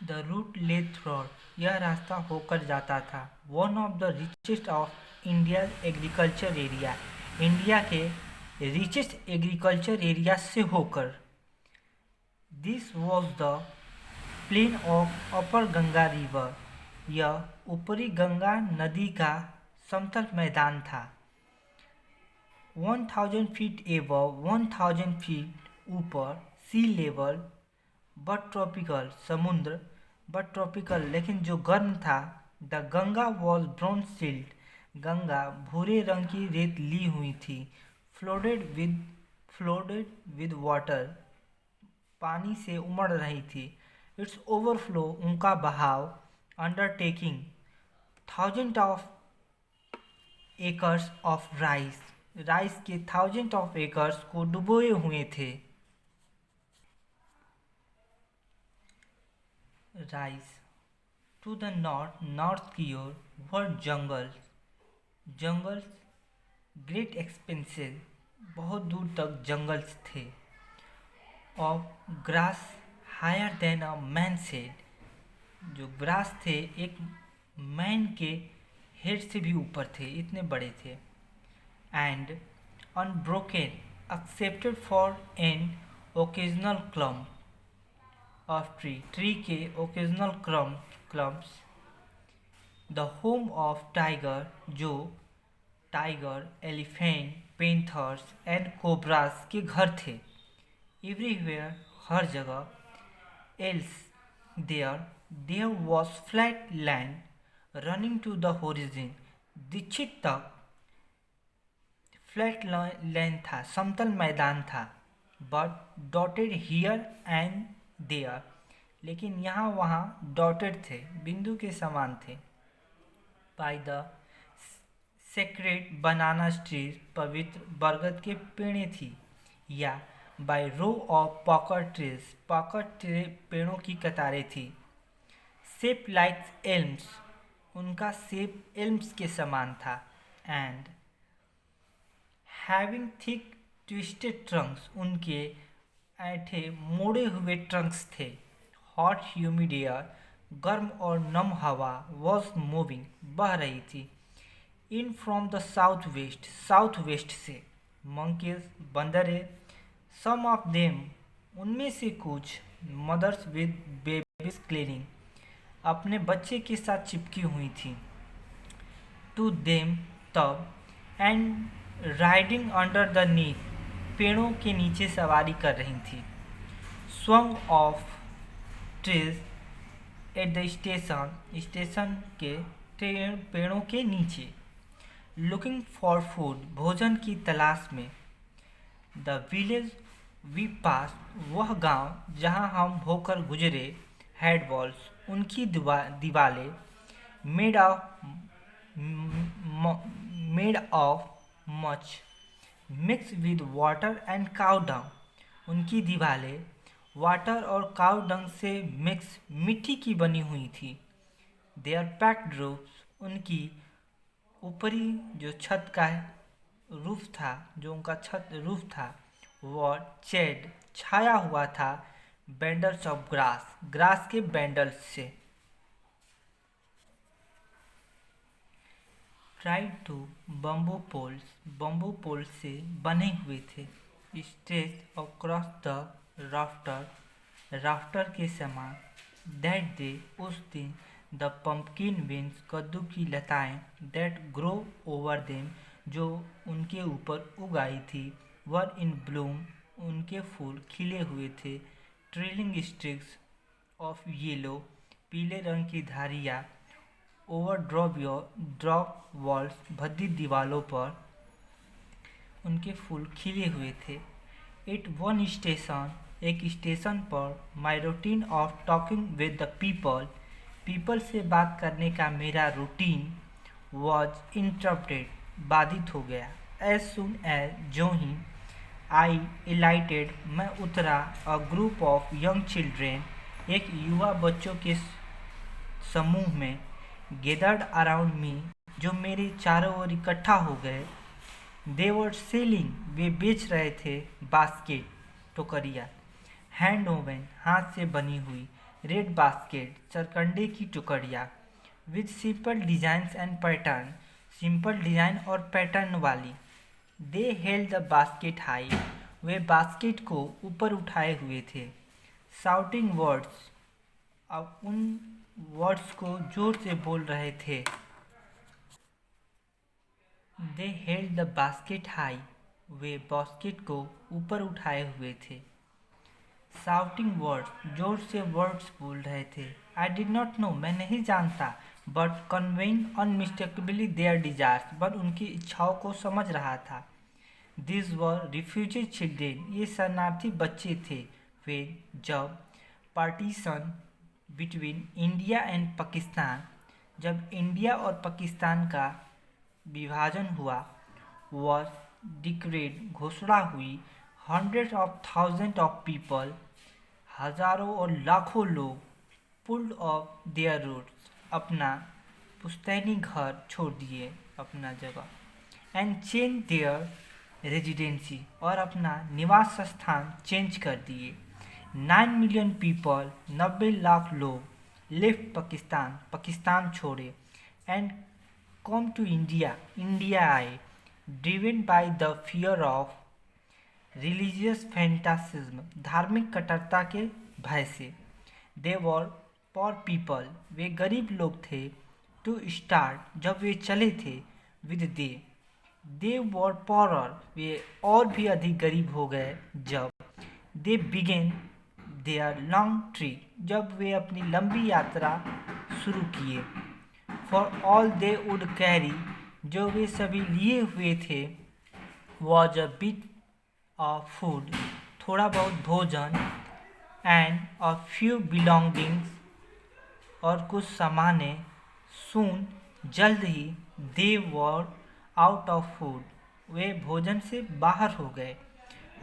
The root ले through, यह रास्ता होकर जाता था one of the richest of India agriculture area, India के रिचेस्ट एग्रीकल्चर एरिया से होकर। This was the plain of upper Ganga river, यह ऊपरी गंगा नदी का समतल मैदान था। 1000 फीट एबव, 1000 फीट ऊपर सी लेवल, बट ट्रॉपिकल समुद्र, बट ट्रॉपिकल लेकिन जो गर्म था। The Ganga was brown silt, Ganga भूरे रंग की रेत ली हुई थी। फ्लोडेड विद वाटर, पानी से उमड़ रही थी। इट्स ओवरफ्लो, उनका बहाव। Undertaking, thousand of acres of rice, rice के थाउजेंड ऑफ एकर्स को डुबोए हुए थे। Rice to the north, north की ओर were jungles, jungles great expensive, बहुत दूर तक जंगल्स थे। Of grass higher than a man said, जो ग्रास थे एक मैन के हेड से भी ऊपर थे, इतने बड़े थे। And unbroken excepted for an occasional clump of tree, tree के occasional clumps. The home of tiger, जो tiger, elephant, panthers and cobras के घर थे। एवरीवेयर, हर जगह। Else there, there was flat land running to the horizon, दीक्षित तक flat land था, समतल मैदान था। But dotted here and there, लेकिन यहाँ वहाँ डॉटेड थे, बिंदु के समान थे। By the sacred banana trees, पवित्र बरगद के पेड़ें थी। या by row of poker trees, poker पेड़ों की कतारें थी। शेप लाइक एल्म्स, उनका शेप एल्म्स के समान था। And having thick twisted trunks, उनके ऐठे मोड़े हुए ट्रंक्स थे। हॉट ह्यूमिड एयर, गर्म और नम हवा। वॉज मूविंग, बह रही थी। In from the south west, south west से। मंकीज, बंदरे। सम ऑफ देम, उनमें से कुछ। मदर्स विद बेबीज क्लीनिंग, अपने बच्चे के साथ चिपकी हुई थी। टू देम, तब। एंड राइडिंग अंडर द नीथ, पेड़ों के नीचे सवारी कर रही थी। Swung of trees at the station, station के पेड़ों के नीचे। लुकिंग फॉर फूड, भोजन की तलाश में। द विलेज वी पास, वह गांव जहां हम होकर गुजरे। हेड वॉल्स, उनकी दीवारें। Made of much mix with water and cow dung, उनकी दीवारें वाटर और काउ डंग से मिक्स मिट्टी की बनी हुई थी। देयर पैक्ड रूफ्स, उनकी ऊपरी जो छत का रूफ था, जो उनका छत रूफ था, वह चेड, छाया हुआ था। बैंडल्स ऑफ ग्रास, ग्रास के बैंडल्स से। ट्राइड to bamboo poles, bamboo pole से बने हुए थे। Stretch across the rafter, rafter के समान। दैट डे, उस दिन। द पम्पकिन बीन्स, कद्दू की लताएं। दैट ग्रो ओवर देम, जो उनके ऊपर उग आई थी। वर इन ब्लूम, उनके फूल खिले हुए थे। ट्रेलिंग स्ट्रिक्स ऑफ येलो, पीले रंग की धारियाँ। ओवर ड्रॉप वॉल्स, भद्दी दीवालों पर उनके फूल खिले हुए थे। एट वन स्टेशन, एक स्टेशन पर। My routine of talking with the people, people से बात करने का मेरा रूटीन। वॉज इंटरप्टेड, बाधित हो गया। एज सुन एज, जो ही। आई इलाइटेड, मैं उतरा। A group of young children, एक युवा बच्चों के समूह में। गेदर्ड अराउंड मी, जो मेरे चारों ओर इकट्ठा हो गए। दे वर सेलिंग, वे बेच रहे थे। बास्केट, टोकरिया। हैंड ओवन, हाथ से बनी हुई। रेड बास्केट, सरकंडे की टुकड़ियाँ, with simple designs and pattern, simple design और पैटर्न वाली। They held the basket high, वे बास्केट को ऊपर उठाए हुए थे। शाउटिंग वर्ड्स, अब उन वर्ड्स को जोर से बोल रहे थे। दे हेल्ड द बास्केट हाई, वे बास्केट को ऊपर उठाए हुए थे। शाउटिंग वर्ड्स, जोर से वर्ड्स बोल रहे थे। आई डिड नॉट नो, मैं नहीं जानता। But conveying unmistakably their desires, but उनकी इच्छाओं को समझ रहा था। दिस वर रिफ्यूजी चिल्ड्रेन, ये शरणार्थी बच्चे थे। वे जब partition between India and Pakistan, जब इंडिया और पाकिस्तान का विभाजन हुआ, वॉर डिक्लेयर्ड, घोषणा हुई। Hundred of thousand of people, हजारों और लाखों लोग, पुल्ड ऑफ देयर रूट्स, अपना पुश्तैनी घर छोड़ दिए, अपना जगह। एंड चेंज देयर रेजिडेंसी, और अपना निवास स्थान चेंज कर दिए। 9 मिलियन पीपल, 90 लाख लोग, लेफ्ट पाकिस्तान, पाकिस्तान छोड़े। And come to India, India आए। Driven by the fear of religious fanaticism, धार्मिक कट्टरता के भय से। दे वर पॉर पीपल, वे गरीब लोग थे। टू स्टार्ट, जब वे चले थे। विद दे वर पॉरर, वे और भी अधिक गरीब हो गए जब। दे बिगेन देयर लॉन्ग ट्रिप, जब वे अपनी लंबी यात्रा शुरू किए। For all they would carry, जो वे सभी लिए हुए थे। Was a bit of food, थोड़ा बहुत भोजन। एंड अ फ्यू बिलोंगिंग्स, और कुछ सामान्य। सून, जल्द ही। दे वर आउट ऑफ फूड, वे भोजन से बाहर हो गए।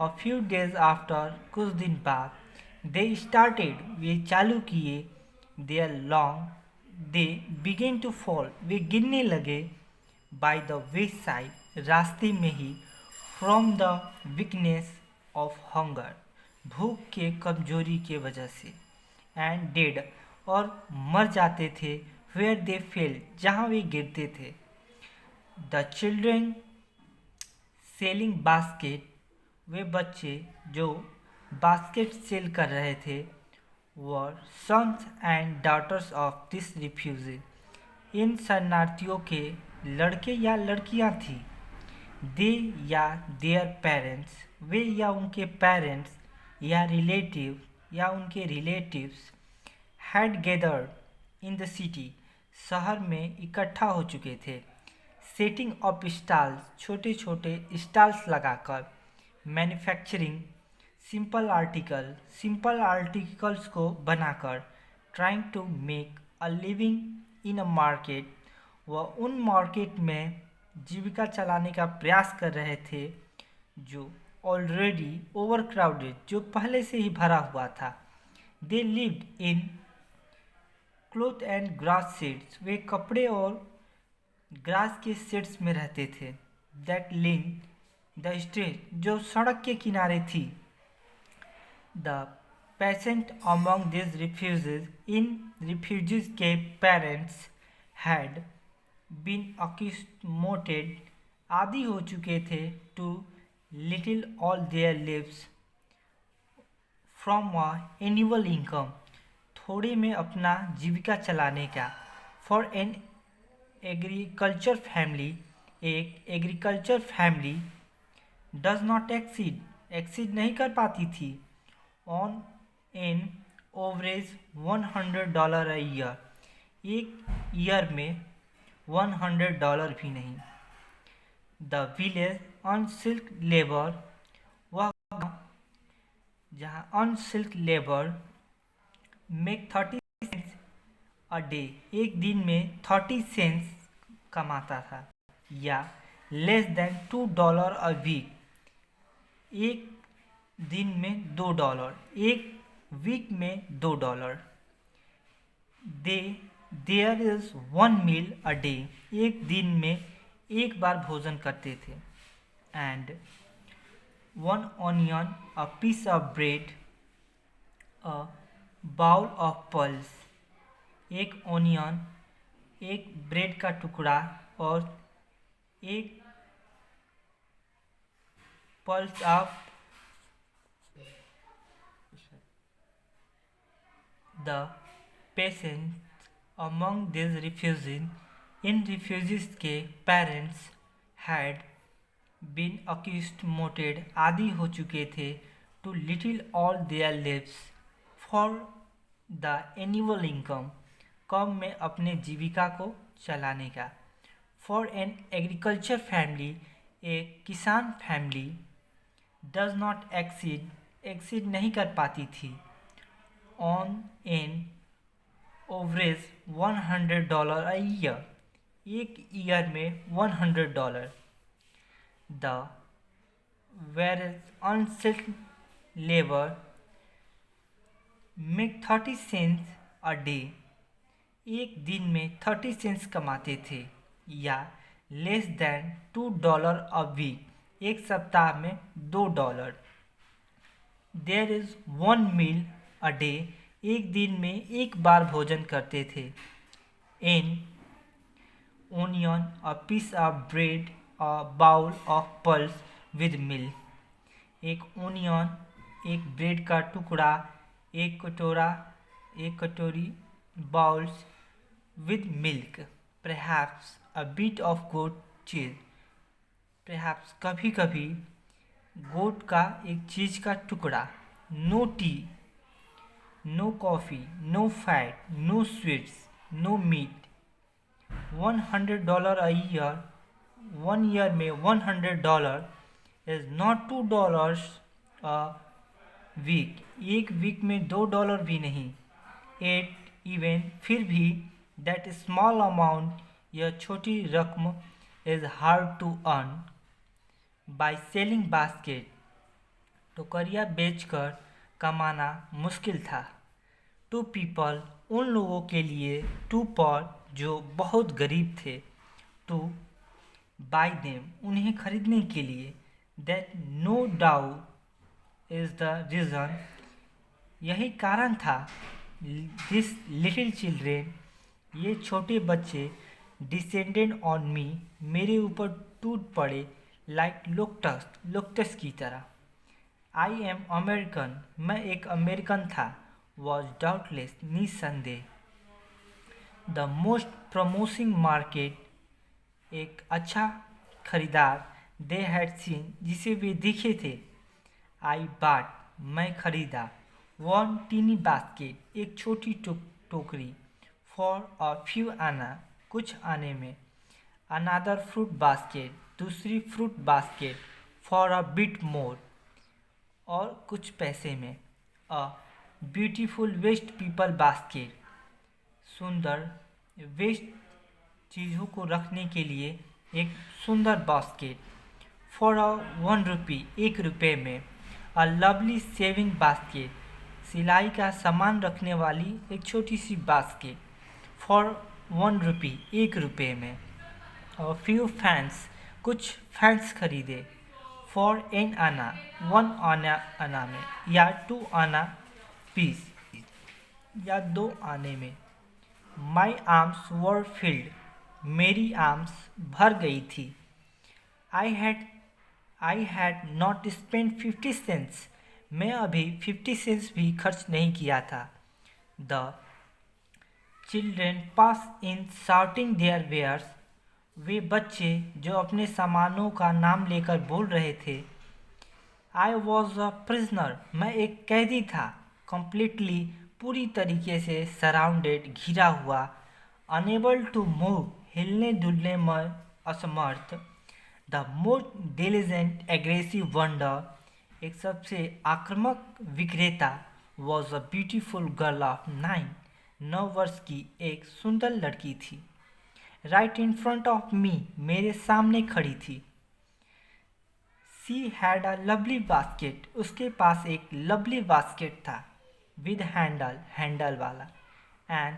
अ फ्यू डेज आफ्टर, कुछ दिन बाद। दे स्टार्टेड, वे चालू किए। There long, they began to fall, वे गिरने लगे। बाय द वेस्ट साइड, रास्ते में ही। From the weakness of hunger, भूख के कमजोरी के वजह से। एंड डेड, और मर जाते थे। वेयर दे फेल, जहाँ वे गिरते थे। द चिल्ड्रेन सेलिंग बास्केट, वे बच्चे जो बास्केट सेल कर रहे थे। Were sons and daughters of this refugee, इन शरणार्थियों के लड़के या लड़कियां थी। दे या देयर पेरेंट्स, वे या उनके पेरेंट्स, या रिलेटिव या उनके relatives. Had gathered in the city, शहर में इकट्ठा हो चुके थे। सेटिंग अप स्टॉल्स, छोटे छोटे स्टॉल्स लगाकर। मैन्युफैक्चरिंग सिंपल आर्टिकल्स को बनाकर। Trying to make a living in a market, वह उन मार्केट में जीविका चलाने का प्रयास कर रहे थे जो ऑलरेडी ओवर क्राउडेड, जो पहले से ही भरा हुआ था। They lived in cloth and grass sheds, वे कपड़े और ग्रास के शेड्स में रहते थे। दैट लिन द स्ट्रीट, जो सड़क के किनारे थी। The patient among this refugees, इन रिफ्यूजीज के पेरेंट्स हैड बीन अक्यूस्टोमेटेड, आदि हो चुके थे। To little all their lives from a annual income, थोड़े में अपना जीविका चलाने का। फॉर एन एग्रीकल्चर फैमिली, एक agriculture family does not exceed नहीं कर पाती थी। On an average $100 a year, एक ईयर में $100 भी नहीं। द विलेज अनसिल्क लेबर, वह गाँव जहाँ unskilled labour make 30 cents a day, एक दिन में 30 सेंट्स कमाता था। या लेस देन $2 अ वीक, एक दिन में $2, एक वीक में $2। They there is 1 meal a day, एक दिन में एक बार भोजन करते थे। And 1 onion a piece of bread, a bowl of pulse, एक ओनियन, एक ब्रेड का टुकड़ा और एक pulse of the patient among this refugees. इन refugees के पेरेंट्स हैड बीन अक्यूस्टमोटेड आदि हो चुके थे to little all their lives for the annual income, कम में अपने जीविका को चलाने का। फॉर एन एग्रीकल्चर फैमिली, एक किसान फैमिली डज नॉट एक्सीड नहीं कर पाती थी on an average $100 a year, एक ईयर में $100। The whereas unskilled labor make 30 cents a day, एक दिन में 30 सेंट्स कमाते थे, या लेस देन $2 अ वीक, एक सप्ताह में $2। There is one meal a day, एक दिन में एक बार भोजन करते थे। In onion, a piece of bread, a bowl of pulse with milk, एक ओनियन, एक ब्रेड का टुकड़ा, एक कटोरी bowls with milk, perhaps a bit of goat cheese, perhaps कभी कभी गोट का एक चीज का टुकड़ा। No tea, no coffee, no fat, no sweets, no meat. $100 a year, one year में $100 इज नॉट $2 अ वीक, एक वीक में $2 भी नहीं। एट इवन, फिर भी दैट स्मॉल अमाउंट, यह छोटी रकम is hard to earn by selling basket, टोकरिया बेचकर कमाना मुश्किल था। टू पीपल, उन लोगों के लिए, टू पर जो बहुत गरीब थे, टू बाय देम, उन्हें खरीदने के लिए। That no doubt is the reason, यही कारण था। दिस लिटिल चिल्ड्रेन, ये छोटे बच्चे, डिसेंडेड ऑन मी, मेरे ऊपर टूट पड़े, लाइक लोक्टस की तरह। आई एम अमेरिकन, मैं एक अमेरिकन था। वॉज डाउटलेस, निसंदेह। द मोस्ट प्रमोसिंग मार्केट, एक अच्छा खरीदार। दे हैड सीन, जिसे वे दिखे थे। आई बाट, मैं खरीदा। वन टीनी बास्केट, एक छोटी टोकरी। फॉर अ फ्यू आना, कुछ आने में। अनादर फ्रूट बास्केट, दूसरी fruit basket. For a bit more, और कुछ पैसे में। A beautiful waste people basket, सुंदर वेस्ट चीज़ों को रखने के लिए एक सुंदर बास्केट। फॉर अ ₹1, ₹1 में। अ लवली सेविंग बास्केट, सिलाई का सामान रखने वाली एक छोटी सी बास्केट। फॉर ₹1, ₹1 में। अ फ्यू फैंस, कुछ फैंस खरीदे। फॉर एन आना, वन आना में, या टू आना पीस, या 2 आने में। माई आर्म्स वर फिल्ड, मेरी आर्म्स भर गई थी। I had not spend 50 cents, मैं अभी 50 सेंट्स भी खर्च नहीं किया था। The children pass in shouting their wares, वे बच्चे जो अपने सामानों का नाम लेकर बोल रहे थे। आई वॉज अ प्रिजनर, मैं एक कैदी था। कंप्लीटली, पूरी तरीके से सराउंडेड, घिरा हुआ। अनेबल टू मूव, हिलने डुलने में असमर्थ। The most diligent aggressive wonder, एक सबसे आक्रामक विक्रेता। Was a beautiful girl of 9 वर्ष की एक सुंदर लड़की थी। Right in front of me, मेरे सामने खड़ी थी। She had a lovely basket, उसके पास एक लवली बास्केट था। विद हैंडल वाला। एंड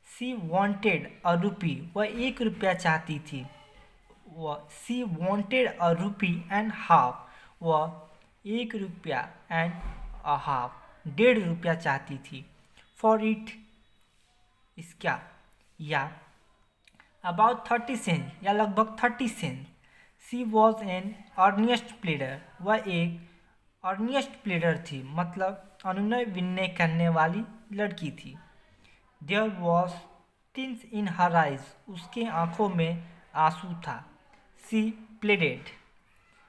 शी वॉन्टेड अ रूपी, वह ₹1 चाहती थी। She wanted a rupee and half, वह ₹1 एंड अ हाफ, ₹1.5 चाहती थी। फॉर इट इसका, या अबाउट 30 सेंट या लगभग 30 सेंट। सी वॉज एन अर्नियस्ट प्लेडर, वह एक अर्नियस्ट प्लेडर थी, मतलब अनुनय विनय करने वाली लड़की थी। There was tins in her eyes, उसके आंखों में आंसू था। She pleaded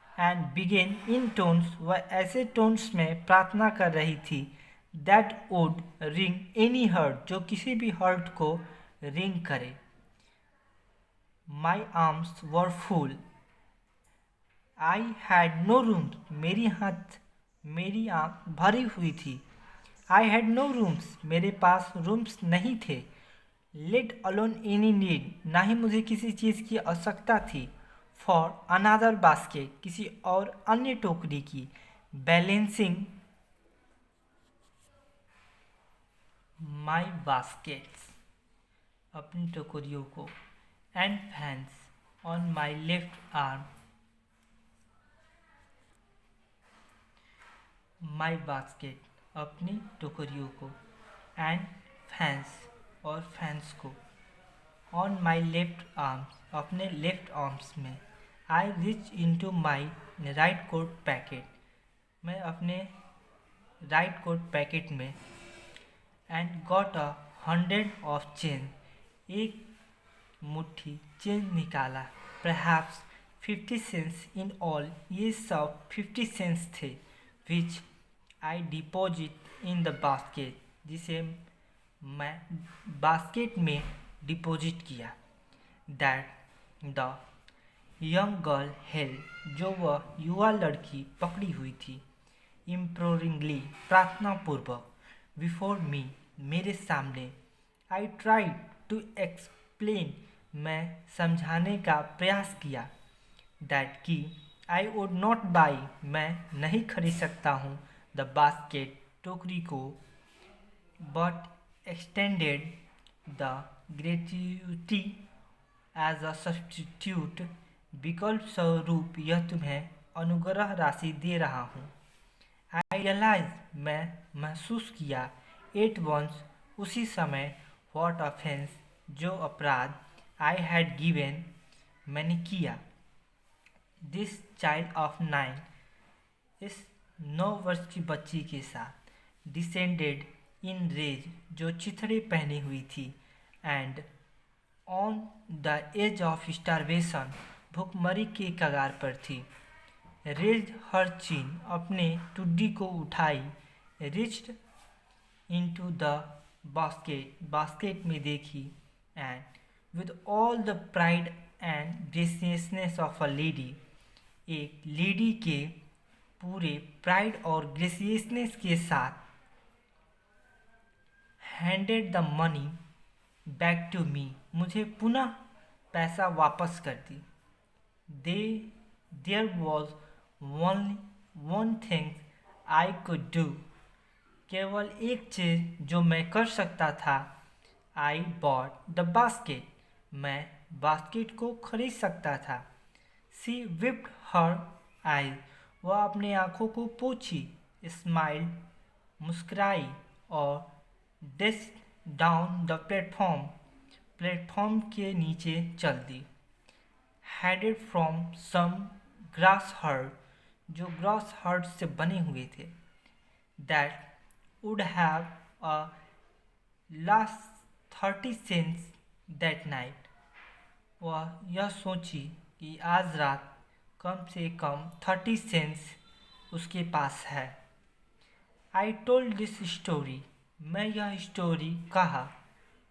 and began in tones, वह ऐसे टोन्स में प्रार्थना कर रही थी that would ring any heart, जो किसी भी हर्ट को रिंग करे। My arms were full, I had no rooms, मेरी आँख भरी हुई थी। आई हैड नो रूम्स, मेरे पास रूम्स नहीं थे। लेट अलोन एनी नीड, ना ही मुझे किसी चीज़ की आवश्यकता थी। फॉर अनादर बास्केट, किसी और अन्य टोकरी की। बैलेंसिंग माई बास्केट्स, अपनी टोकरियों को। And fans on my left arm, my basket, अपनी टोकरियों को। एंड फैंस, और फैंस को। ऑन माई लेफ्ट आर्म्स, अपने लेफ्ट आर्म्स में। I reach into my right coat packet, मैं अपने राइट कोट पैकेट में। एंड गॉट 100 ऑफ चेन, एक मुट्ठी चेन निकाला। परहैप्स 50 सेंट्स इन ऑल, ये सब 50 सेंट्स थे। विच आई डिपॉजिट इन द बास्केट, जिसे मैं बास्केट में डिपॉजिट किया। That the young girl held, जो वह युवा लड़की पकड़ी हुई थी। इम्प्लोरिंगली, प्रार्थनापूर्वक। बिफोर मी, मेरे सामने। आई ट्राई टू एक्सप्लेन, मैं समझाने का प्रयास किया। दैट कि आई वुड नॉट बाई, मैं नहीं खरीद सकता हूँ। द बास्केट, टोकरी को। But extended the gratuity as a substitute, विकल्प स्वरूप यह तुम्हें अनुग्रह राशि दे रहा हूँ। आई रियलाइज, मैं महसूस किया। एट वंस, उसी समय। व्हाट ऑफेंस, जो अपराध। आई हैड गिवेन, मैंने किया। दिस चाइल्ड ऑफ 9, इस 9 वर्ष की बच्ची के साथ। डिसेंडेड इन रेज, जो चिथड़े पहनी हुई थी। And on the edge of starvation, भूखमरी के कगार पर थी। रेज हर चीन, अपने टुड्डी को उठाई। Reached into the basket, basket में देखी। And with all the pride and graciousness of a lady, एक लेडी के पूरे प्राइड और ग्रेसियसनेस के साथ। Handed the money back to me, मुझे पुनः पैसा वापस कर दी। There was one thing I could do, केवल एक चीज़ जो मैं कर सकता था। आई बॉट द बास्केट, मैं बास्केट को खरीद सकता था। सी विप्ड हर आई, वह अपने आँखों को पोंछी। स्माइल्ड, मुस्कुराई। और desk down the platform, platform के नीचे चल दी। Headed from some grass herd, जो ग्रास हर्ड से बने हुए थे। That would have a last 30 cents that night, वह यह सोची कि आज रात कम से कम 30 सेंट्स उसके पास है। आई टोल्ड दिस स्टोरी, मैं यह स्टोरी कहा।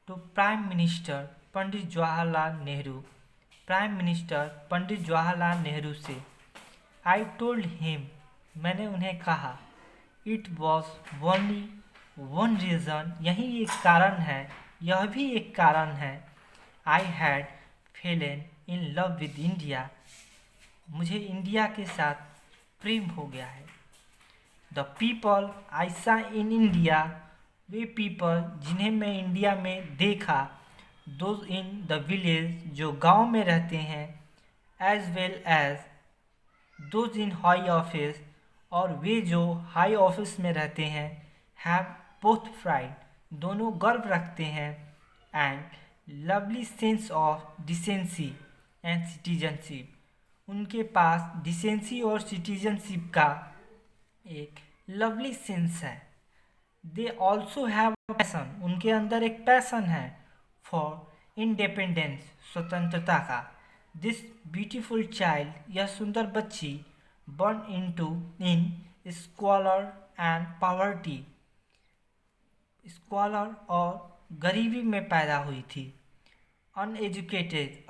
To prime minister Pandit Jawaharlal Nehru, prime minister Pandit Jawaharlal Nehru से। आई टोल्ड हिम, मैंने उन्हें कहा। It was only one reason, यही एक कारण है, यह भी एक कारण है। I had fallen in love with India, मुझे इंडिया के साथ प्रेम हो गया है। द पीपल आई सा इन इंडिया, वे पीपल जिन्हें मैं इंडिया में देखा। दोज इन द विलेज, जो गांव में रहते हैं। As well as those in high office, और वे जो हाई ऑफिस में रहते हैं। हैव बोथ प्राइड, दोनों गर्व रखते हैं and lovely sense of decency and citizenship. उनके पास डिसेंसी और सिटीजनशिप का एक लवली सेंस है। दे ऑल्सो हैव पैसन, उनके अंदर एक पैसन है फॉर इंडिपेंडेंस, स्वतंत्रता का। दिस ब्यूटीफुल चाइल्ड, यह सुंदर बच्ची, बर्न इन स्क्वालर एंड पॉवर्टी, स्क्वालर और गरीबी में पैदा हुई थी। अनएजुकेटेड,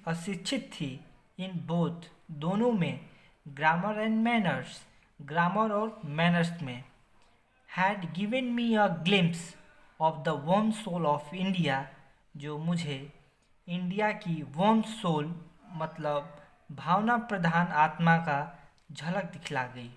अशिक्षित थी। इन बोथ, दोनों में। ग्रामर एंड मैनर्स, ग्रामर और मैनर्स में। Had given me a glimpse of the warm soul of India, जो मुझे इंडिया की वार्म सोल मतलब भावना प्रधान आत्मा का झलक दिखला गई।